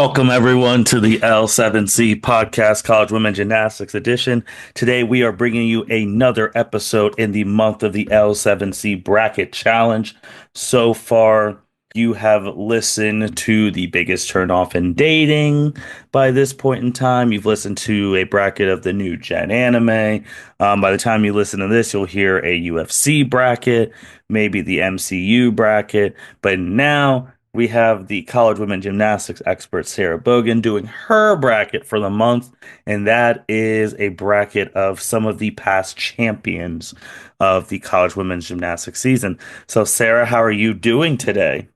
Welcome, everyone, to the L7C podcast, College Women Gymnastics Edition. Today, we are bringing you another episode in the month of the L7C Bracket Challenge. So far, you have listened to the biggest turnoff in dating by this point in time. You've listened to a bracket of the new Gen anime. By the time you listen to this, you'll hear a UFC bracket, maybe the MCU bracket. But now, we have the college women gymnastics expert Sarah Bogan doing her bracket for the month, and that is a bracket of some of the past champions of the college women's gymnastics season. So, Sarah, how are you doing today?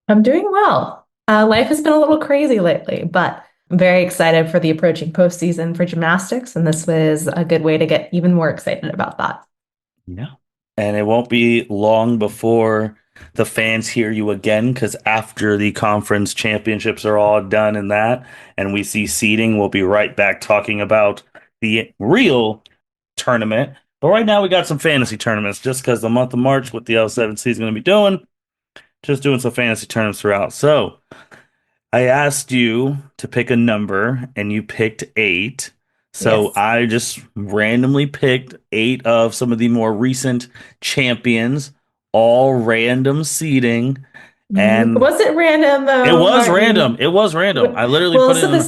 I'm doing well. Life has been a little crazy lately, but I'm very excited for the approaching postseason for gymnastics, and this was a good way to get even more excited about that. Yeah. And it won't be long before the fans hear you again, because after the conference championships are all done and we see seeding, we'll be right back talking about the real tournament. But right now, we got some fantasy tournaments just because the month of March, what the L7C is going to be doing, just doing some fantasy tournaments throughout. So I asked you to pick a number, and you picked eight. So Yes. I just randomly picked eight of some of the more recent champions, all random seeding, and Was it random it though, was random. Martin? It was random. I literally Well, put it in.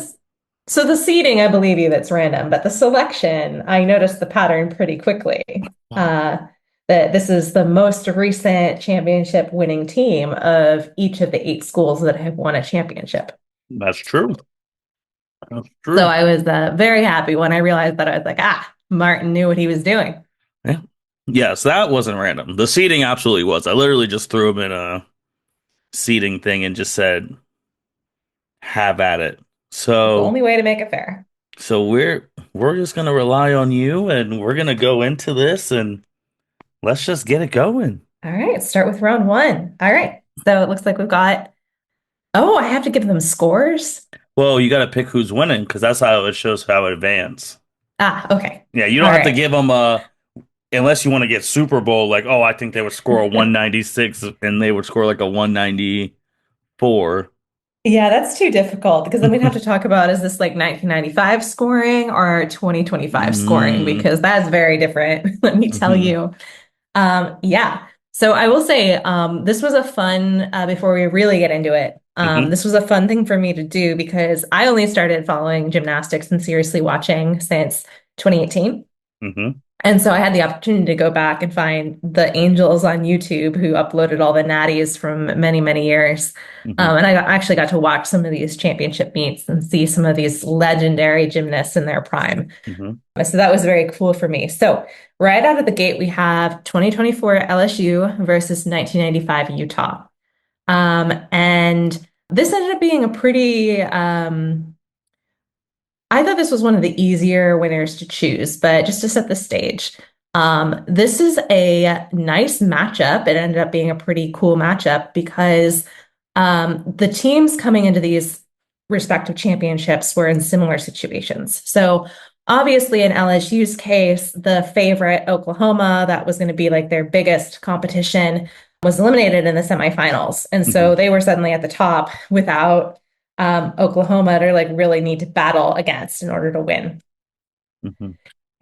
so the seeding, I believe you, that's random, but the selection, I noticed the pattern pretty quickly. Wow, Uh, that this is the most recent championship winning team of each of the eight schools that have won a championship. that's true. That's So true. I was very happy when I realized that. I was like, Martin knew what he was doing. Yeah. Yes, that wasn't random. The seeding absolutely was. I literally just threw him in a seeding thing and just said, "Have at it." The So. only way to make it fair. So we're just gonna rely on you, and we're gonna go into this, and let's just get it going. All right, start with round one. All right. So it looks like we've got, oh, I have to give them scores. Well, you got to pick who's winning because that's how it shows how it advance. Okay. Yeah, you All don't have to right. give them unless you want to get Super Bowl, like, oh, I think they would score a 196 and they would score like a 194. Yeah, that's too difficult because then we'd have to talk about, is this like 1995 scoring or 2025 scoring? Mm, Because that's very different, let me tell hmm you. Yeah. So I will say, this was a fun, before we really get into it, hmm this was a fun thing for me to do because I only started following gymnastics and seriously watching since 2018. hmm And so I had the opportunity to go back and find the angels on YouTube who uploaded all the natties from many, many years. hmm And actually got to watch some of these championship meets and see some of these legendary gymnasts in their prime. hmm So that was very cool for me. So right out of the gate, we have 2024 LSU versus 1995 Utah. And this ended up being a pretty, I thought this was one of the easier winners to choose, but just to set the stage, this is a nice matchup. It ended up being a pretty cool matchup because the teams coming into these respective championships were in similar situations. So obviously, in LSU's case, the favorite Oklahoma, that was going to be like their biggest competition, was eliminated in the semifinals, and hmm so they were suddenly at the top without Oklahoma to like really need to battle against in order to win. hmm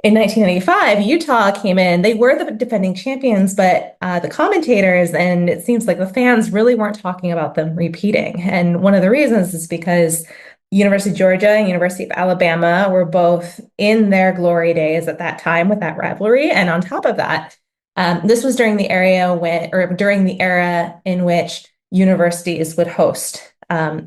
In 1995, Utah came in. They were the defending champions, but the commentators and it seems like the fans really weren't talking about them repeating. And one of the reasons is because University of Georgia and University of Alabama were both in their glory days at that time with that rivalry. And on top of that, this was during the during the era in which universities would host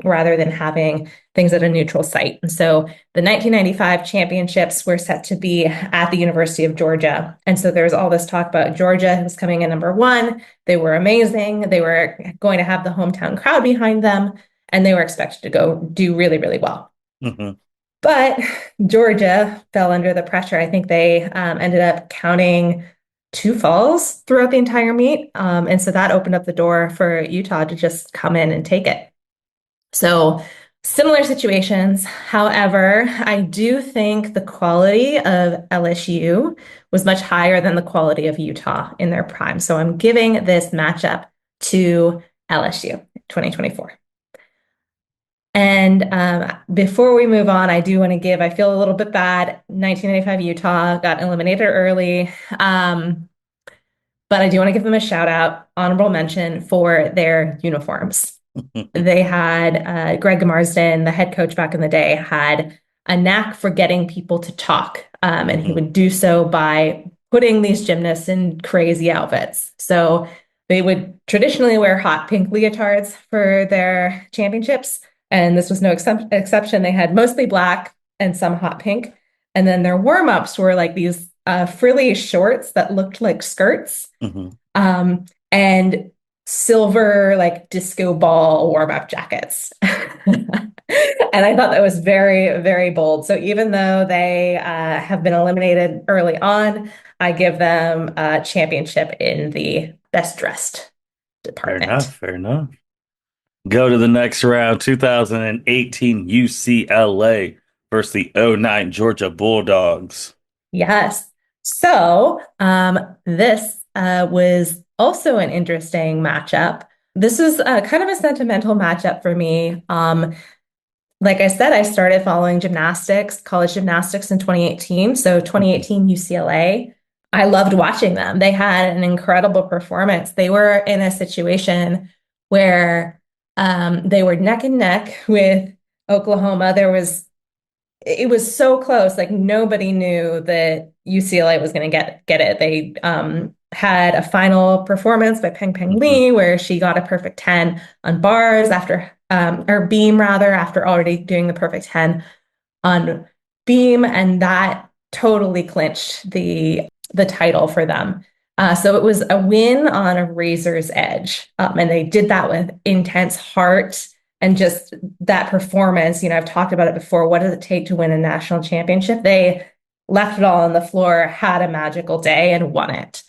rather than having things at a neutral site. And so the 1995 championships were set to be at the University of Georgia. And so there was all this talk about Georgia was coming in number one. They were amazing. They were going to have the hometown crowd behind them, and they were expected to go do really, really well. hmm But Georgia fell under the pressure. I think they ended up counting two falls throughout the entire meet. And so that opened up the door for Utah to just come in and take it. So similar situations. However, I do think the quality of LSU was much higher than the quality of Utah in their prime. So I'm giving this matchup to LSU 2024. And before we move on, I do want to I feel a little bit bad. 1995 Utah got eliminated early. But I do want to give them a shout out, honorable mention for their uniforms. They had Greg Marsden, the head coach back in the day, had a knack for getting people to talk. And he would do so by putting these gymnasts in crazy outfits. So they would traditionally wear hot pink leotards for their championships. And this was no exception. They had mostly black and some hot pink. And then their warm ups were like these frilly shorts that looked like skirts. And silver like disco ball warm-up jackets. And I thought that was very, very bold. So even though they have been eliminated early on, I give them a championship in the best dressed Fair enough. department. Fair enough. Go to the next round, 2018 UCLA versus the '09 Georgia Bulldogs. Yes. So this was also an interesting matchup. This was kind of a sentimental matchup for me. Like I said, I started following gymnastics, college gymnastics in 2018. So 2018 UCLA, I loved watching them. They had an incredible performance. They were in a situation where they were neck and neck with Oklahoma. It was so close. Like nobody knew that UCLA was going to get it. They had a final performance by Peng Peng Hmm. Lee where she got a perfect 10 on bars after or beam rather after already doing the perfect 10 on beam, and that totally clinched the title for them. So it was a win on a razor's edge, and they did that with intense heart and just that performance. You know, I've talked about it before. What does it take to win a national championship? They left it all on the floor, had a magical day, and won it.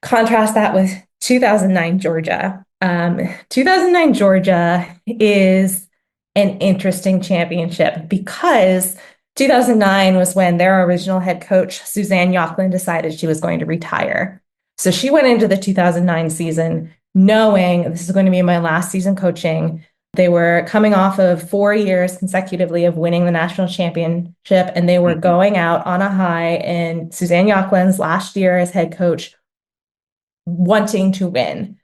Contrast that with 2009 Georgia. 2009 Georgia is an interesting championship because 2009 was when their original head coach, Suzanne Youghlin, decided she was going to retire. So she went into the 2009 season knowing this is going to be my last season coaching. They were coming off of 4 years consecutively of winning the national championship, and they were Hmm. going out on a high in Suzanne Yochlin's last year as head coach wanting to win.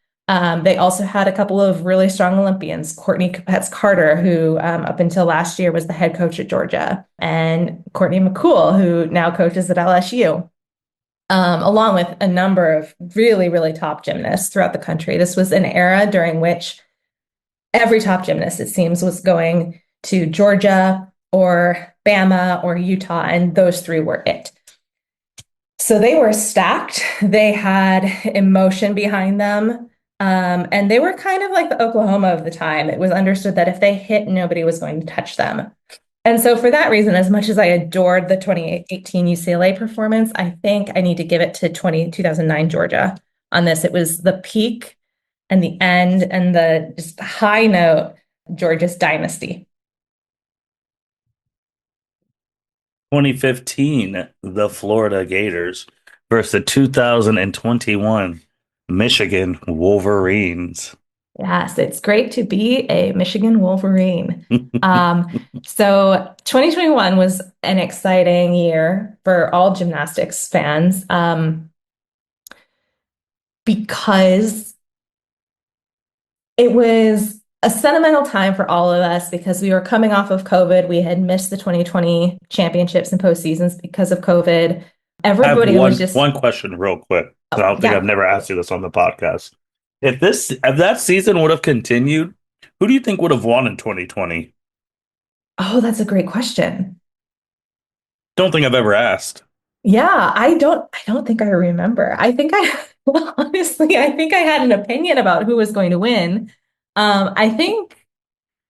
They also had a couple of really strong Olympians, Courtney Capets Carter, who up until last year was the head coach at Georgia, and Courtney McCool, who now coaches at LSU, along with a number of really, really top gymnasts throughout the country. This was an era during which every top gymnast, it seems, was going to Georgia or Bama or Utah, and those three were it. So they were stacked. They had emotion behind them. And they were kind of like the Oklahoma of the time. It was understood that if they hit, nobody was going to touch them. And so, for that reason, as much as I adored the 2018 UCLA performance, I think I need to give it to 2009 Georgia on this. It was the peak and the end and the just high note Georgia's dynasty. 2015, the Florida Gators versus the 2021 Michigan Wolverines. Yes, it's great to be a Michigan Wolverine. So 2021 was an exciting year for all gymnastics fans because it was a sentimental time for all of us because we were coming off of COVID. We had missed the 2020 championships and postseasons because of COVID. I have Everybody was just, one question real quick. I don't think I've yeah. never asked you this on the podcast. If that season would have continued, who do you think would have won in 2020? Oh, that's a great question. Don't think I've ever asked. Yeah, I don't think I remember. Well, honestly, I think I had an opinion about who was going to win. Um, I think,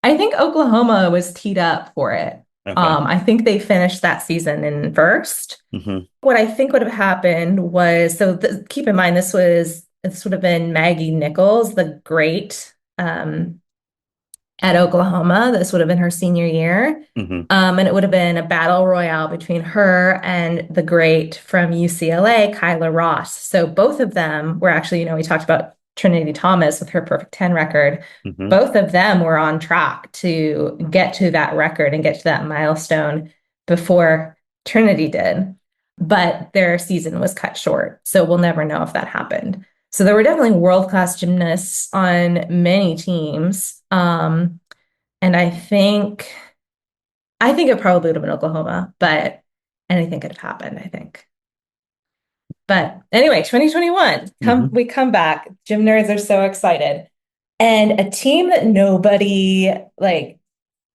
I think Oklahoma was teed up for it. Okay. I think they finished that season in first. Hmm. What I think would have happened was, keep in mind, this would have been Maggie Nichols, the great, at Oklahoma. This would have been her senior year. Hmm. And it would have been a battle royale between her and the great from UCLA, Kyla Ross. So both of them were actually, we talked about Trinity Thomas with her perfect 10 record. Hmm. Both of them were on track to get to that record and get to that milestone before Trinity did. But their season was cut short. So we'll never know if that happened. So there were definitely world-class gymnasts on many teams. And I think it probably would have been Oklahoma, but anything could have happened, I think. But anyway, 2021, Hmm. we come back. Gym nerds are so excited. And a team that nobody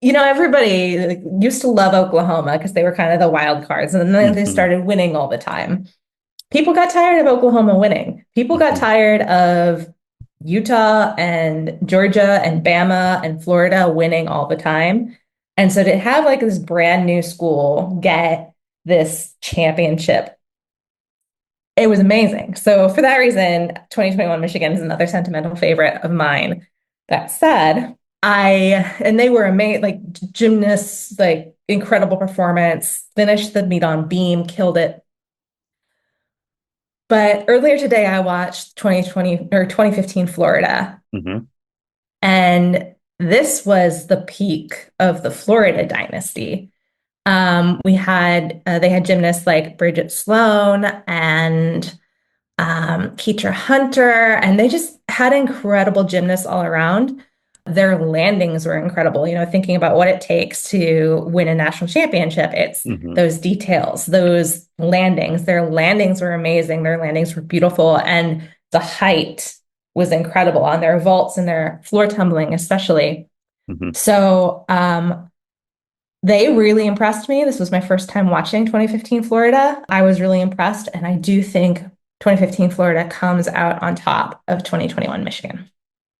everybody used to love Oklahoma because they were kind of the wild cards, and then they Hmm. started winning all the time. People got tired of Oklahoma winning. People got Hmm. tired of Utah and Georgia and Bama and Florida winning all the time. And so to have like this brand new school get this championship, it was amazing. So for that reason, 2021 Michigan is another sentimental favorite of mine. That said, and they were amazing, like gymnasts, like incredible performance, finished the meet on beam, killed it. But earlier today, I watched 2020 or 2015 Florida, Hmm. and this was the peak of the Florida dynasty. They had gymnasts like Bridget Sloan and Keitra Hunter, and they just had incredible gymnasts all around. Their landings were incredible. Thinking about what it takes to win a national championship, it's Hmm. those details, those landings. Their landings were amazing. Their landings were beautiful, and the height was incredible on their vaults and their floor tumbling, especially. Hmm. So, they really impressed me. This was my first time watching 2015 Florida. I was really impressed, and I do think 2015 Florida comes out on top of 2021 Michigan.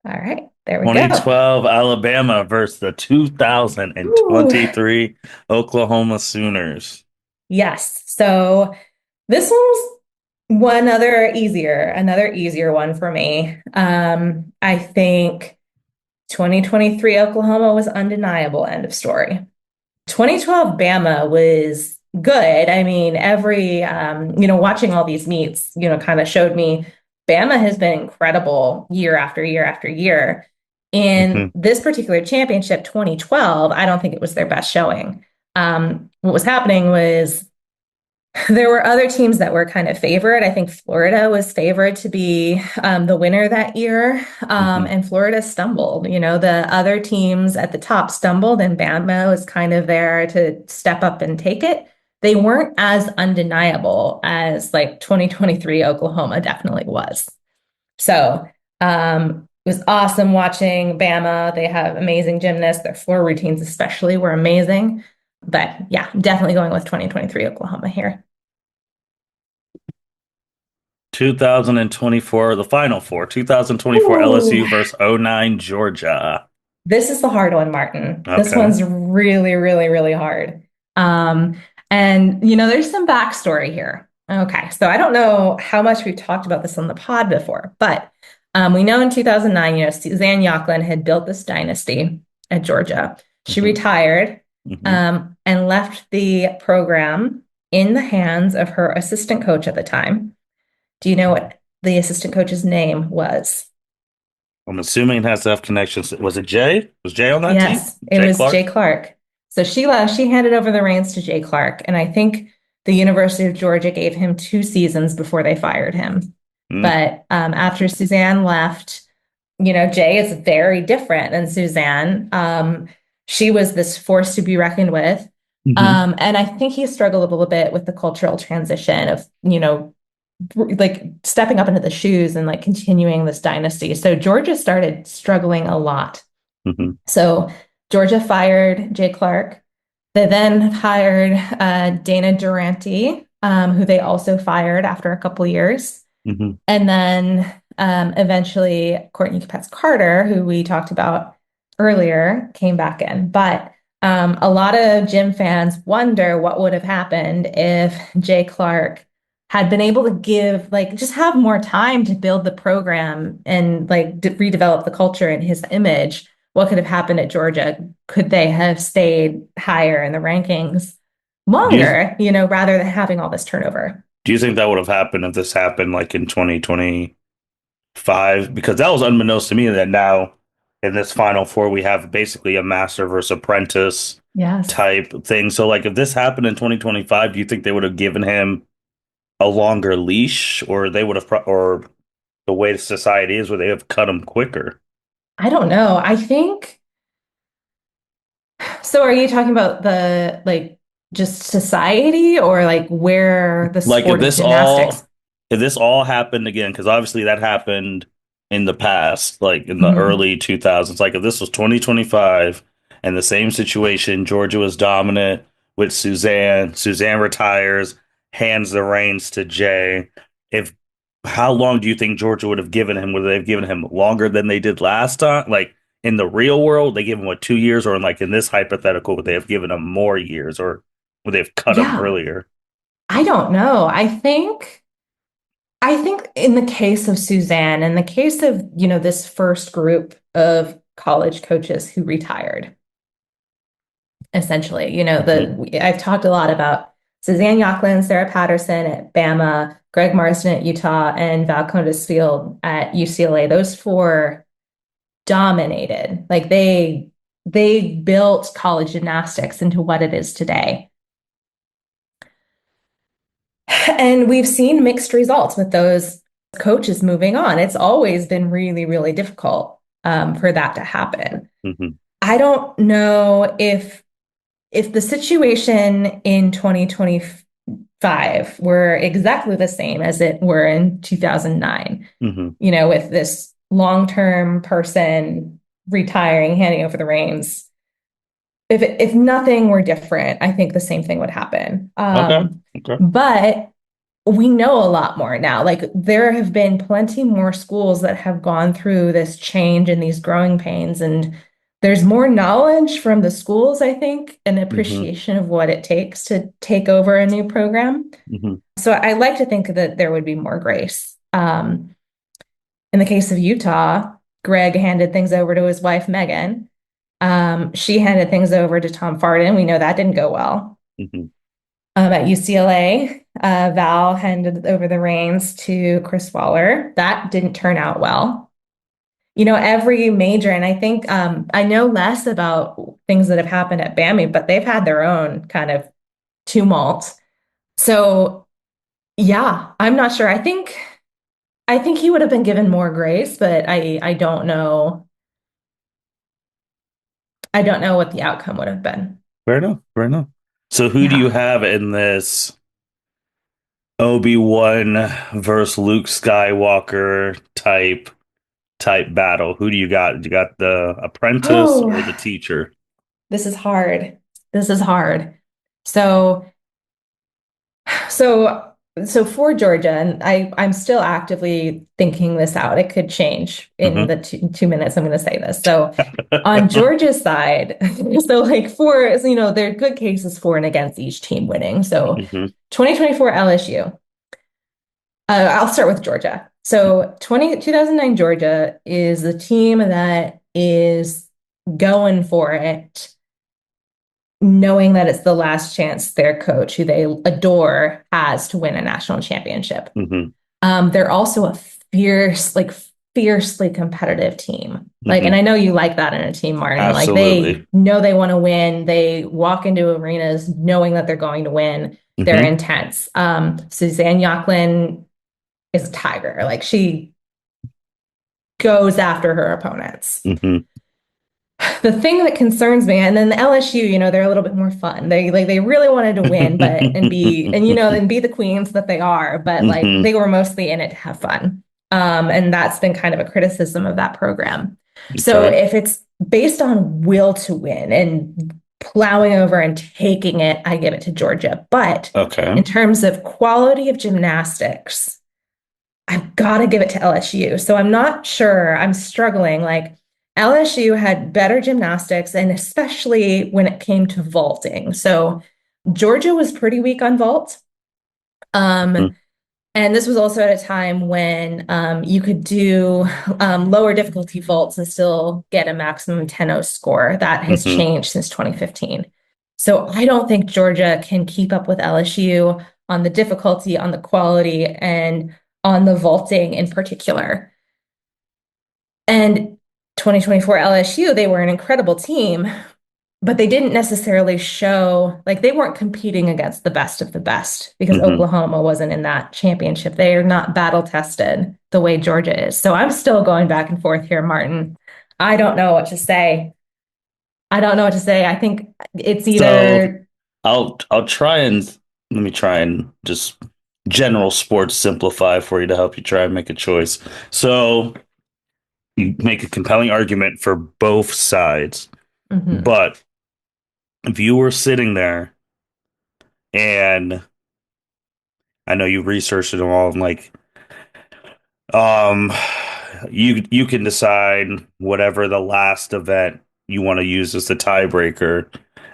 All right, there we go. 2012 Alabama versus the Ooh, 2023 Oklahoma Sooners. yes. So this one's another easier one for me. I think 2023 Oklahoma was undeniable. End of story. 2012 Bama was good. I mean, watching all these meets, kind of showed me Bama has been incredible year after year after year. In Hmm. this particular championship, 2012, I don't think it was their best showing. What was happening was there were other teams that were kind of favored. I think Florida was favored to be the winner that year, Hmm. and Florida stumbled. The other teams at the top stumbled, and Bama was kind of there to step up and take it. They weren't as undeniable as like 2023 Oklahoma definitely was. So it was awesome watching Bama. They have amazing gymnasts. Their floor routines, especially, were amazing. But yeah, definitely going with 2023 Oklahoma here. 2024, the Final Four, 2024 Ooh, LSU versus '09 Georgia. this is the hard one, Martin. This Okay. one's really, really, really hard. Um, and there's some backstory here. Okay, so I don't know how much we've talked about this on the pod before, but we know in 2009, Suzanne Yoklin had built this dynasty at Georgia. She Hmm. retired, Hmm. and left the program in the hands of her assistant coach at the time. Do you know what the assistant coach's name was? I'm assuming it has to have connections. Was it Jay? Was Jay on that team? Yes, it Jay was Jay Clark? Clark. So she left, she handed over the reins to Jay Clark. And I think the University of Georgia gave him 2 seasons before they fired him. Mm. But after Suzanne left, Jay is very different than Suzanne. She was this force to be reckoned with. Hmm. And I think he struggled a little bit with the cultural transition of, like stepping up into the shoes and like continuing this dynasty. So Georgia started struggling a lot. Hmm. So Georgia fired Jay Clark. They then hired Dana Durante, who they also fired after a couple years. Hmm. And then eventually Courtney Capets Carter, who we talked about earlier, came back in. But a lot of gym fans wonder what would have happened if Jay Clark had been able to just have more time to build the program and like redevelop the culture and his image. What could have happened at Georgia? Could they have stayed higher in the rankings Do you longer, rather than having all this turnover? do you think that would have happened if this happened like in 2020? 5, because that was unbeknownst to me that now in this Final Four we have basically a master versus apprentice Yes. type thing. So like if this happened in 2025, do you think they would have given him a longer leash, or they would have, or the way society is, where they have cut him quicker? I don't know. I think so. Are you talking about the like just society or like where the Like sport of gymnastics? if this all happened again, because obviously that happened in the past, like in the Mhm. early 2000s. Like if this was 2025 and the same situation, Georgia was dominant with Suzanne. Suzanne retires, hands the reins to Jay. If How long do you think Georgia would have given him? Would they have given him longer than they did last time? Like in the real world, they give him what, 2 years, or in like in this hypothetical, would they have given him more years, or would they have cut him Yeah, earlier? I don't know. I think in the case of Suzanne, in the case of, this first group of college coaches who retired, essentially, Hmm. I've talked a lot about Suzanne Yocklin, Sarah Patterson at Bama, Greg Marsden at Utah, and Val Field at UCLA. Those four dominated. Like they built college gymnastics into what it is today. And we've seen mixed results with those coaches moving on. It's always been really, really difficult for that to happen. Hmm. I don't know if the situation in 2025 were exactly the same as it were in 2009, Hmm. with this long-term person retiring, handing over the reins. If nothing were different, I think the same thing would happen. Okay. Okay. But we know a lot more now. Like there have been plenty more schools that have gone through this change and these growing pains, and there's more knowledge from the schools, I think, and Hmm. appreciation of what it takes to take over a new program. Hmm. So I like to think that there would be more grace. In the case of Utah, Greg handed things over to his wife, Megan. She handed things over to Tom Farden. We know that didn't go well. Hmm. At UCLA, Val handed over the reins to Chris Waller. That didn't turn out well. Every major, and I think I know less about things that have happened at BAMI, but they've had their own kind of tumult. So yeah, I'm not sure. I think he would have been given more grace, but I don't know. I don't know what the outcome would have been. Fair enough. Fair enough. So who do you Yeah. have in this Obi-Wan versus Luke Skywalker type battle? Who do you got? You got the apprentice Oh, or the teacher? this is hard. This is hard. So So, so for Georgia, and I'm still actively thinking this out. It could change in Hmm. the 2 minutes I'm going to say this. So, on Georgia's side, so like there are good cases for and against each team winning. So, Hmm. 2024 LSU. I'll start with Georgia. So, 2009 Georgia is the team that is going for it, knowing that it's the last chance their coach, who they adore, has to win a national championship. Hmm. They're also a fiercely competitive team. Like, and Hmm. I know you like that in a team, Martin. Like they Absolutely. know they want to win. They walk into arenas knowing that they're going to win. They're Hmm. intense. Suzanne Yocklin is a tiger. Like she goes after her opponents. Hmm. The thing that concerns me, and then the LSU, they're a little bit more fun. They really wanted to win, but and be the queens that they are, but like Hmm. they were mostly in it to have fun. And that's been kind of a criticism of that program. So Okay. if it's based on will to win and plowing over and taking it, I give it to Georgia. But Okay. in terms of quality of gymnastics, I've got to give it to LSU. So I'm not sure. I'm struggling. Like LSU had better gymnastics, and especially when it came to vaulting. So Georgia was pretty weak on vault. Mhm. Um, and this was also at a time when you could do lower difficulty vaults and still get a maximum 10-0 score. That has Hmm. changed since 2015. So I don't think Georgia can keep up with LSU on the difficulty, on the quality, and on the vaulting in particular. And 2024 LSU, they were an incredible team, but they didn't necessarily show, like, they weren't competing against the best of the best because Hmm. Oklahoma wasn't in that championship. They are not battle tested the way Georgia is. So I'm still going back and forth here, Martin. I don't know what to say. I don't know what to say. I think it's So either, I'll try and let me try and just general sports simplify for you to help you try and make a choice. So you make a compelling argument for both sides, mhm. but if you were sitting there and I know you researched it all and like Um, you can decide whatever the last event you want to use as the tiebreaker,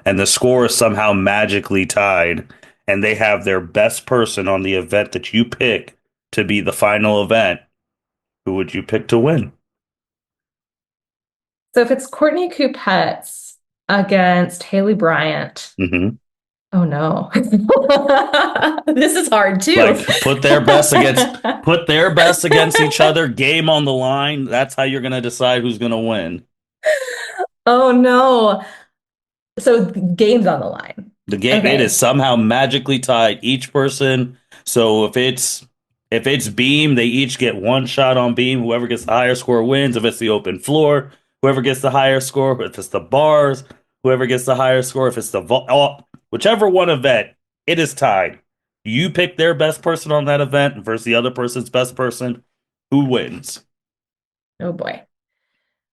and the score is somehow magically tied, and they have their best person on the event that you pick to be the final event. Who would you pick to win? So if it's Courtney Coupettes against Haley Bryant, Hmm. oh no. This is hard too. Like put their best against each other, game on the line. That's how you're gonna decide who's gonna win. Oh no. So game's on the line. The game it is Okay. somehow magically tied. Each person. So if it's beam, they each get one shot on beam. Whoever gets the higher score wins. If it's the open floor, whoever gets the higher score. If it's the bars, whoever gets the higher score. If it's the whichever one event, it is tied. You pick their best person on that event versus the other person's best person. Who wins? Oh boy.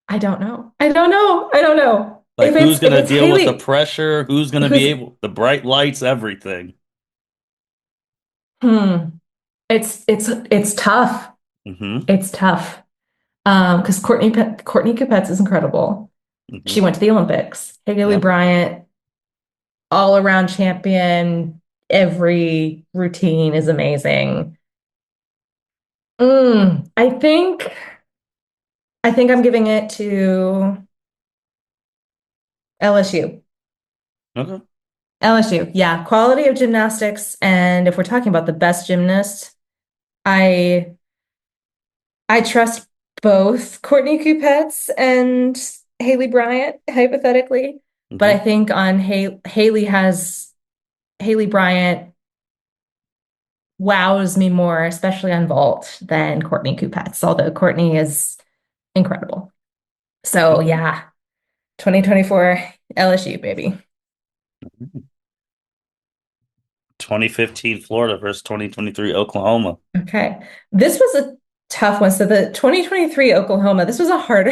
I don't know. I don't know. I don't know. Like who's If gonna it's deal with the Haley, pressure? Who's gonna be who's able the bright lights, everything. hmm. It's tough. Hmm. It's tough. Because Courtney Capets is incredible. She Hmm. went to the Olympics. Haley Yep. Bryant, all around champion. Every routine is amazing. I think I'm giving it to LSU. Okay. LSU, yeah, quality of gymnastics. And if we're talking about the best gymnast, I I trust both Courtney Coupettes and Haley Bryant, hypothetically. But I Hmm. think on Haley Bryant wows me more, especially on vault, than Courtney Coupettes, although Courtney is incredible. So Okay. yeah, 2024 LSU, baby. 2015 Florida versus 2023 Oklahoma. Okay. This was a tough one. So the 2023 Oklahoma, this was a harder,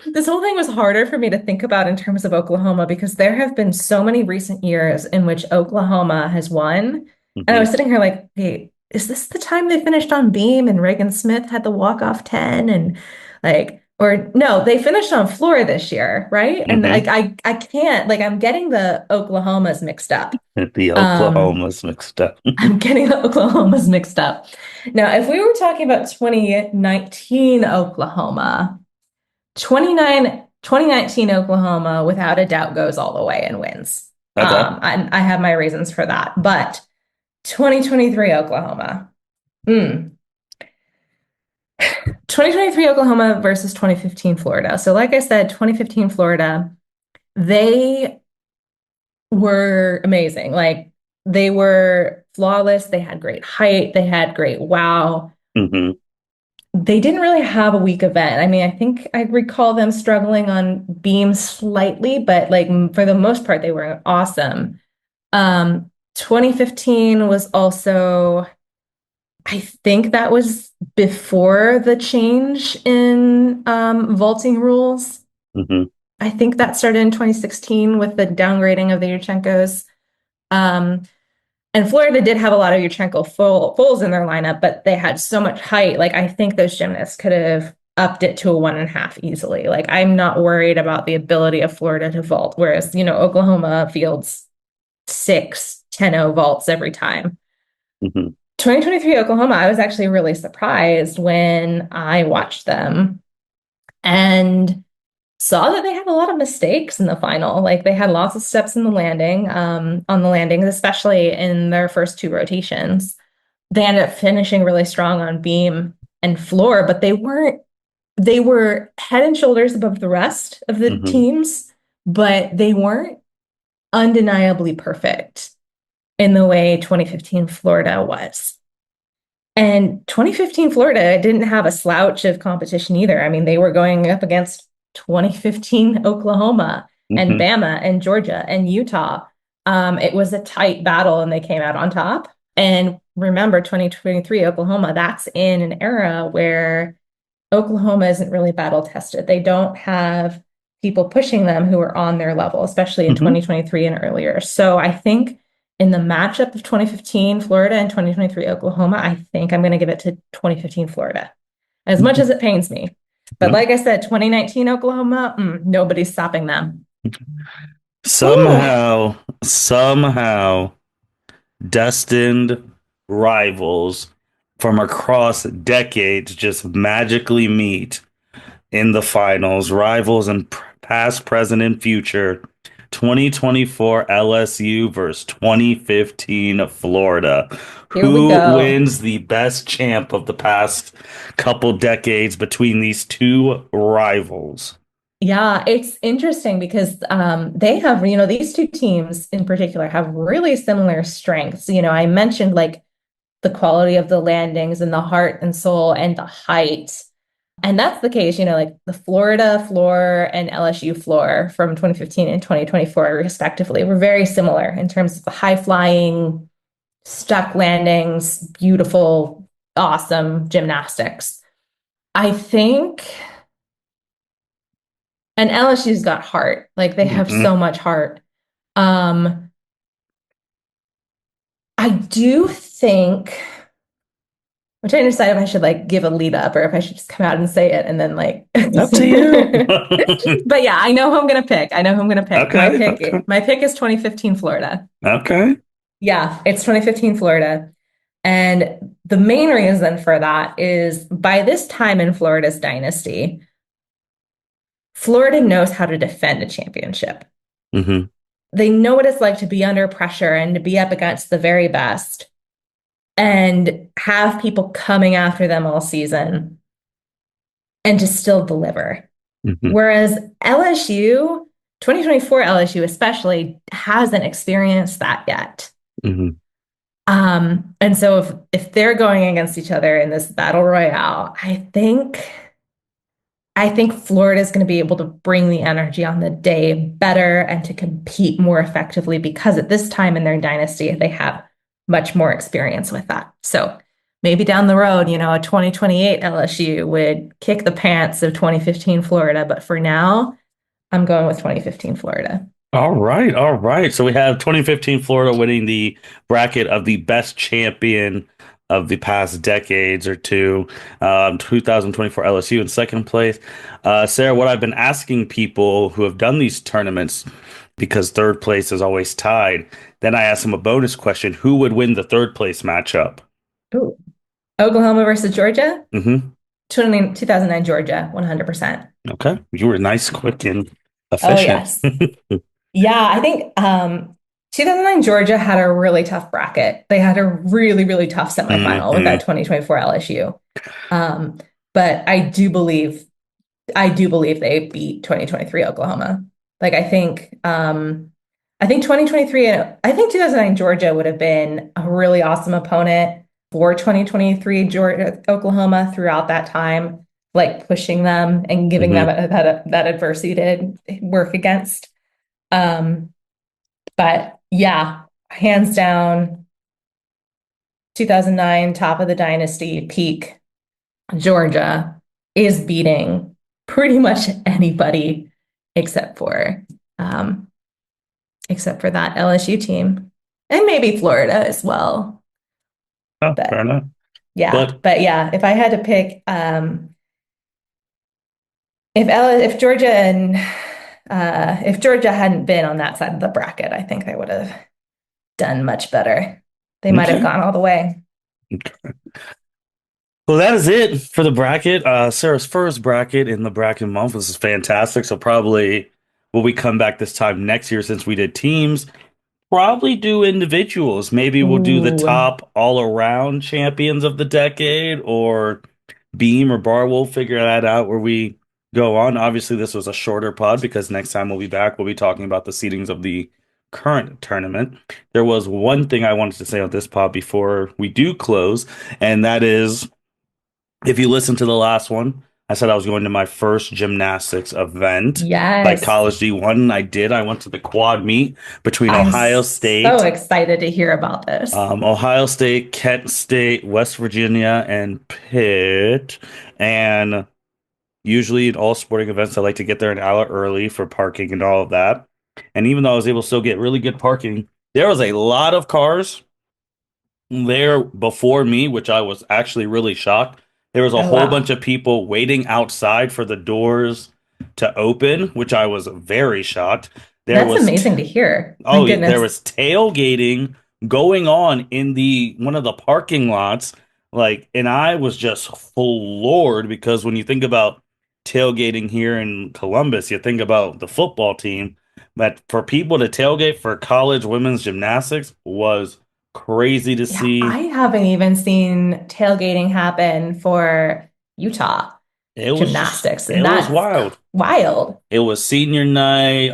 this whole thing was harder for me to think about in terms of Oklahoma because there have been so many recent years in which Oklahoma has won. And I was Hmm. sitting here like, wait, is this the time they finished on beam and Reagan Smith had the walk-off 10 and like, or no, they finished on floor this year, right? And Hmm. I can't, like, I'm getting the Oklahomas mixed up. The Um, Oklahoma's mixed up. I'm getting the Oklahomas mixed up. Now, if we were talking about 2019 Oklahoma, 2019 Oklahoma, without a doubt, goes all the way and wins. Okay. I have my reasons for that. But 2023 Oklahoma, mm, 2023 Oklahoma versus 2015 Florida. So, like I said, 2015 Florida, they were amazing. Like, they were flawless. They had great height. They had great wow. Hmm. They didn't really have a weak event. I mean, I think I recall them struggling on beams slightly, but like for the most part, they were awesome. 2015 was also, I think that was before the change in vaulting rules. Hmm. I think that started in 2016 with the downgrading of the Yurchenkos. Um, and Florida did have a lot of Yurchenko fulls in their lineup, but they had so much height. Like, I think those gymnasts could have upped it to a 1.5 easily. Like, I'm not worried about the ability of Florida to vault, whereas, Oklahoma fields 6 10-0 vaults every time. Hmm. 2023 Oklahoma, I was actually really surprised when I watched them and saw that they had a lot of mistakes in the final. Like they had lots of steps in the landing, on the landings, especially in their first two rotations. They ended up finishing really strong on beam and floor, but they weren't they were head and shoulders above the rest of the Hmm. teams, but they weren't undeniably perfect in the way 2015 Florida was. And 2015 Florida didn't have a slouch of competition either. I mean, they were going up against 2015 Oklahoma and Hmm. Bama and Georgia and Utah. It was a tight battle and they came out on top. And remember, 2023 Oklahoma, that's in an era where Oklahoma isn't really battle tested. They don't have people pushing them who are on their level, especially in Hmm. 2023 and earlier. So I think in the matchup of 2015 Florida and 2023 Oklahoma, I think I'm going to give it to 2015 Florida, as much as it pains me. But No. like I said, 2019 Oklahoma, nobody's stopping them. Whew. Somehow, destined rivals from across decades just magically meet in the finals, rivals in past, present, and future. 2024 LSU versus 2015 Florida. Here we Who go. wins the best champ of the past couple decades between these two rivals? Yeah, it's interesting because they have, these two teams in particular have really similar strengths. I mentioned like the quality of the landings and the heart and soul and the height. And that's the case, like the Florida floor and LSU floor from 2015 and 2024, respectively, were very similar in terms of the high flying, stuck landings, beautiful, awesome gymnastics. I think, and LSU's got heart, like they have Hmm. so much heart. Um, I do think I'm trying to decide if I should like give a lead up or if I should just come out and say it and then like Up to you. but yeah, I know who I'm gonna pick. I know who I'm gonna pick. My Okay, pick okay, my pick is 2015 Florida. okay. Yeah, it's 2015 Florida. And the main reason for that is by this time in Florida's dynasty, Florida knows how to defend a championship. Hmm. They know what it's like to be under pressure and to be up against the very best and have people coming after them all season and to still deliver. Hmm. Whereas LSU, 2024 LSU especially, hasn't experienced that yet. Hmm. And so if they're going against each other in this battle royale, I think Florida is going to be able to bring the energy on the day better and to compete more effectively because at this time in their dynasty, they have much more experience with that. So maybe down the road, a 2028 LSU would kick the pants of 2015 Florida. But for now, I'm going with 2015 Florida. All right, all right. So we have 2015 Florida winning the bracket of the best champion of the past decades or two. 2024 LSU in second place. Sarah, what I've been asking people who have done these tournaments, because third place is always tied, then I ask them a bonus question: Who would win the third place matchup? Ooh. Oklahoma versus Georgia, Hmm. 2009 Georgia, 100%. Okay, you were nice, quick, and Oh, efficient. yes. Yeah, I think 2009 Georgia had a really tough bracket. They had a really, really tough semifinal with that Hmm. 2024 LSU. Um, but I do believe they beat 2023 Oklahoma. Like I think 2023 I think 2009 Georgia would have been a really awesome opponent for 2023 Georgia Oklahoma throughout that time, like pushing them and giving them Hmm. that adversity to work against. Um, but yeah, hands down, 2009 top of the dynasty peak Georgia is beating pretty much anybody except for um, except for that LSU team and maybe Florida as well. Oh, fair But enough. yeah, But but yeah, if I had to pick, if Georgia hadn't been on that side of the bracket, I think they would have done much better. They might have okay. gone all the way. Well, that is it for the bracket. Sarah's first bracket in the bracket month. This is fantastic. So probably will we come back this time next year since we did teams? Probably do individuals. Maybe we'll do the Ooh, top all around champions of the decade or beam or bar. We'll figure that out where we go on. Obviously, this was a shorter pod because next time we'll be back, we'll be talking about the seedings of the current tournament. There was one thing I wanted to say on this pod before we do close, and that is if you listen to the last one, I said I was going to my first gymnastics event, like Yes. college D1. I did. I went to the quad meet between I'm Ohio so State, excited to hear about this. Ohio State, Kent State, West Virginia, and Pitt. And usually in all sporting events, I like to get there an hour early for parking and all of that. And even though I was able to still get really good parking, there was a lot of cars there before me, which I was actually really shocked. There was a Oh, whole bunch wow. of people waiting outside for the doors to open, which I was very shocked. There That's was amazing to hear. My Oh, yeah, there goodness. was tailgating going on in the one of the parking lots. Like, and I was just floored because when you think about tailgating here in Columbus, you think about the football team. But for people to tailgate for college women's gymnastics was crazy to Yeah, I see. haven't even seen tailgating happen for Utah gymnastics, It and was that's wild. wild. It was senior night.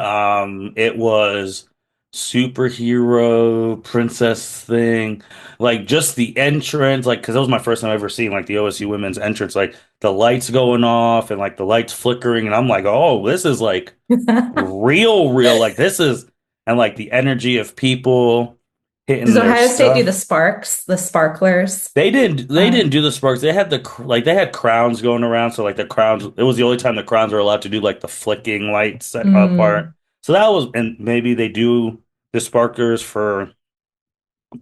It was superhero princess thing. Like just the entrance, like because that was my first time ever seeing like the OSU women's entrance, like the lights going off and like the lights flickering, and I'm like, oh, this is like real. Like this is and like the energy of people hitting Does their Ohio State do the stuff. sparks, the sparklers? They didn't do the sparks. They had like they had crowns going around. So like the crowns, it was the only time the crowns were allowed to do like the flicking light set part. Mm, So that was, and maybe they do the sparklers for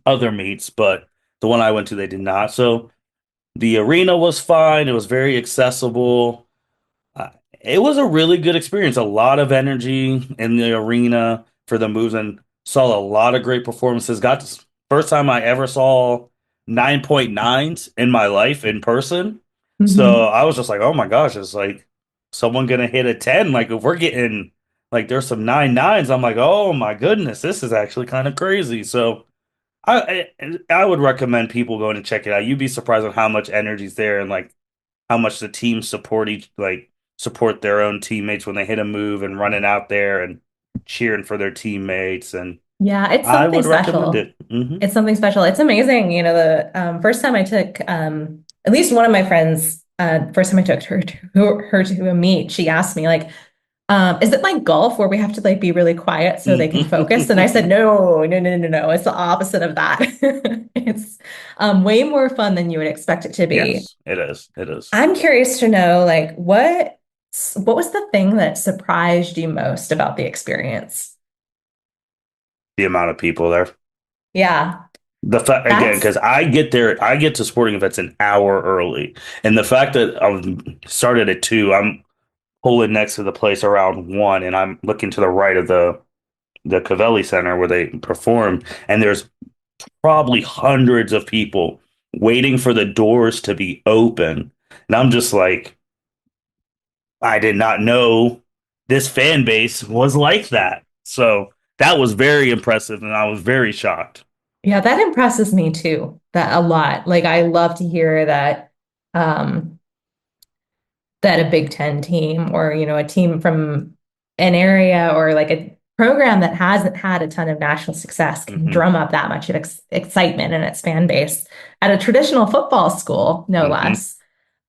other meets, but the one I went to, they did not. So the arena was fine. It was very accessible. Uh, it was a really good experience. A lot of energy in the arena for the moves and saw a lot of great performances. First time I ever saw 9.9s in my life in person. So mhm. I was just like, oh my gosh, it's like someone gonna hit a 10. Like if we're getting like there's some 9.9s, I'm like, oh my goodness, this is actually kind of crazy. So I would recommend people going to check it out. You'd be surprised on how much energy's there and like how much the teams support their own teammates when they hit a move and running out there and cheering for their teammates. And Yeah, it's I something would recommend special. it. Hmm. It's something special. It's amazing. The first time I took at least one of my friends, first time I took her to a meet, she asked me like, is it like golf where we have to like be really quiet so they can focus? And I said, no. It's the opposite of that. It's way more fun than you would expect it to be. Yes, it is. It is. I'm curious to know like what was the thing that surprised you most about the experience? The amount of people there. Yeah, The fact again, that's because I get to sporting events an hour early, and the fact that I started at 2, I'm pulling next to the place around 1, and I'm looking to the right of the Cavelli Center where they perform, and there's probably hundreds of people waiting for the doors to be open. And I'm just like, I did not know this fan base was like that. So that was very impressive, and I was very shocked. yeah, that impresses me too. That a lot. Like I love to hear that um that a Big Ten team or a team from an area or like a program that hasn't had a ton of national success can Hmm. drum up that much of excitement in its fan base at a traditional football school, no Hmm. less.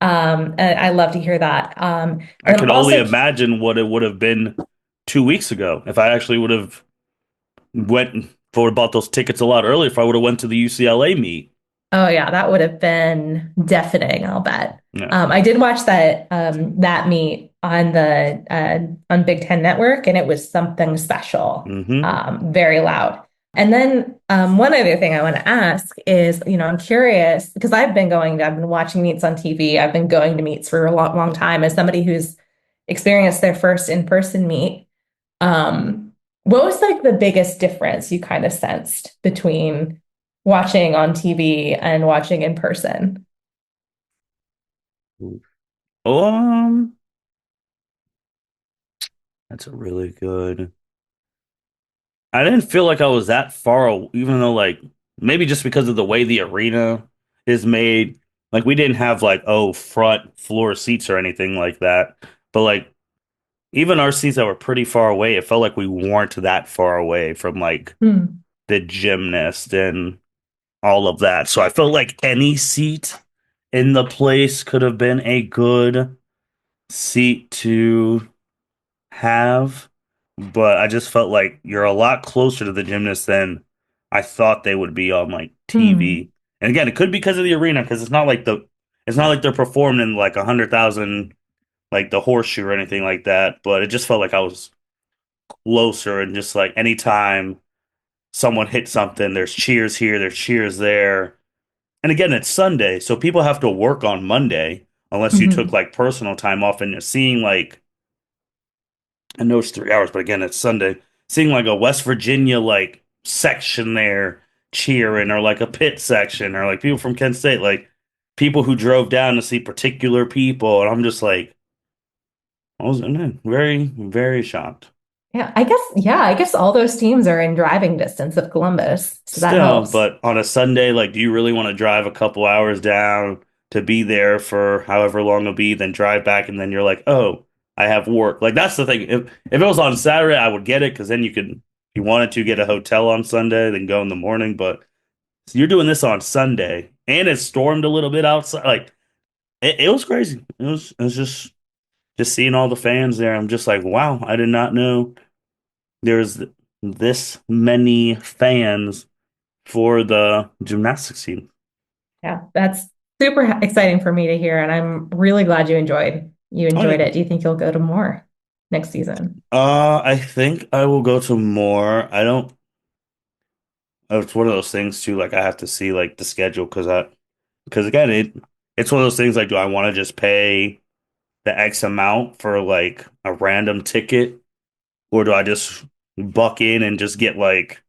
I love to hear that. I And I'm could only also, imagine what it would have been 2 weeks ago if I actually would have went for bought those tickets a lot earlier. If I would have went to the UCLA meet, oh yeah, that would have been deafening, I'll bet. yeah. I did watch that meet on Big Ten Network, and it was something special. Hmm. Very loud. And then one other thing I want to ask is, I'm curious because I've been watching meets on TV. I've been going to meets for a long, long time as somebody who's experienced their first in-person meet. Um, what was like the biggest difference you kind of sensed between watching on TV and watching in person? Um, that's a really good. I didn't feel like I was that far, even though like maybe just because of the way the arena is made, like we didn't have like, oh, front floor seats or anything like that. But like even our seats that were pretty far away, it felt like we weren't that far away from like Hmm. the gymnast and all of that. So I felt like any seat in the place could have been a good seat to have, but I just felt like you're a lot closer to the gymnast than I thought they would be on like Hmm. TV. And again, it could be because of the arena, because it's not like they're performing in like 100,000 like the horseshoe or anything like that. But it just felt like I was closer, and just like anytime someone hit something, there's cheers here, there's cheers there. And again, it's Sunday, so people have to work on Monday unless you took Hmm. like personal time off, and seeing like I know it's 3 hours, but again, it's Sunday. Seeing like a West Virginia like section there cheering, or like a Pitt section, or like people from Kent State, like people who drove down to see particular people, and I'm just like, I was very, very shocked. I guess all those teams are in driving distance of Columbus, so that Still, helps. but on a Sunday, like, do you really want to drive a couple hours down to be there for however long it'll be, then drive back, and then you're like, oh, I have work. Like that's the thing. If it was on Saturday, I would get it because then you could, if you wanted to, get a hotel on Sunday, then go in the morning. But you're doing this on Sunday, and it stormed a little bit outside. Like it was crazy. It was just seeing all the fans there. I'm just like, wow, I did not know there's this many fans for the gymnastics team. Yeah, that's super exciting for me to hear, and I'm really glad you Oh enjoyed yeah. it. Do you think you'll go to more next season? I think I will go to more. I don't. It's one of those things too. Like I have to see like the schedule because again it's one of those things like, do I want to just pay the X amount for like a random ticket, or do I just buck in and just get like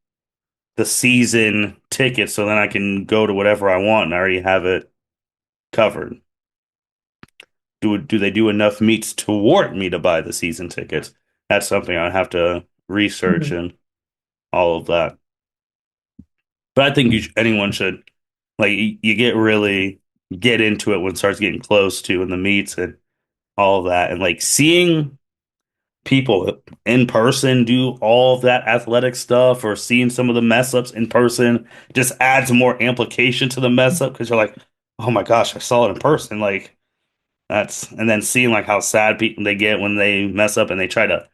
the season ticket so then I can go to whatever I want and I already have it covered? Do they do enough meets to warrant me to buy the season tickets? That's something I have to research Mhm. and all of that. But I think anyone should like you get really get into it when it starts getting close to in the meets and all of that, and like seeing people in person do all of that athletic stuff, or seeing some of the mess ups in person just adds more amplification to the mess up because you're like, oh my gosh, I saw it in person. Like that's, and then seeing like how sad people they get when they mess up and they try to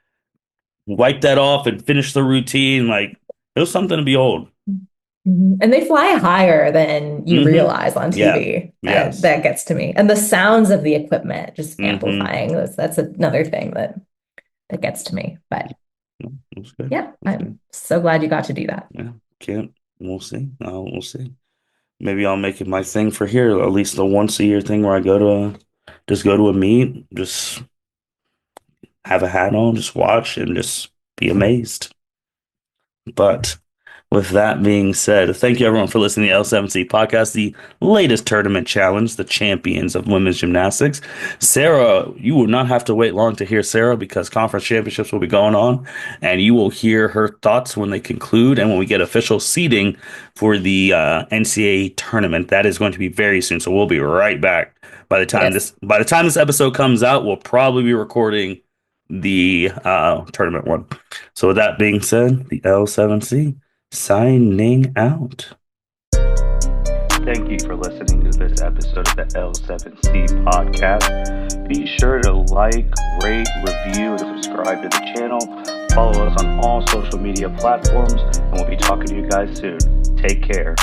wipe that off and finish the routine. Like it was something to behold. Mhm. And they fly higher than you Hmm. realize on Yeah. TV. Yes. That gets to me. And the sounds of the equipment just Hmm. amplifying. That's another thing that gets to me. But It was good. yeah, It was I'm good. so glad you got to do that. Yeah. Can't. We'll see. We'll see. Maybe I'll make it my thing for here, at least the once a year thing where I just go to a meet, just have a hat on, just watch and just be amazed. But with that being said, thank you everyone for listening to the L7C podcast, the latest tournament challenge, the champions of women's gymnastics. Sarah, you will not have to wait long to hear Sarah because conference championships will be going on, and you will hear her thoughts when they conclude and when we get official seeding for the NCAA tournament. That is going to be very soon, so we'll be right back. Yes. By the time this episode comes out, we'll probably be recording the tournament one. So with that being said, the L7C signing out. Thank you for listening to this episode of the L7C podcast. Be sure to like, rate, review, and subscribe to the channel. Follow us on all social media platforms, and we'll be talking to you guys soon. Take care.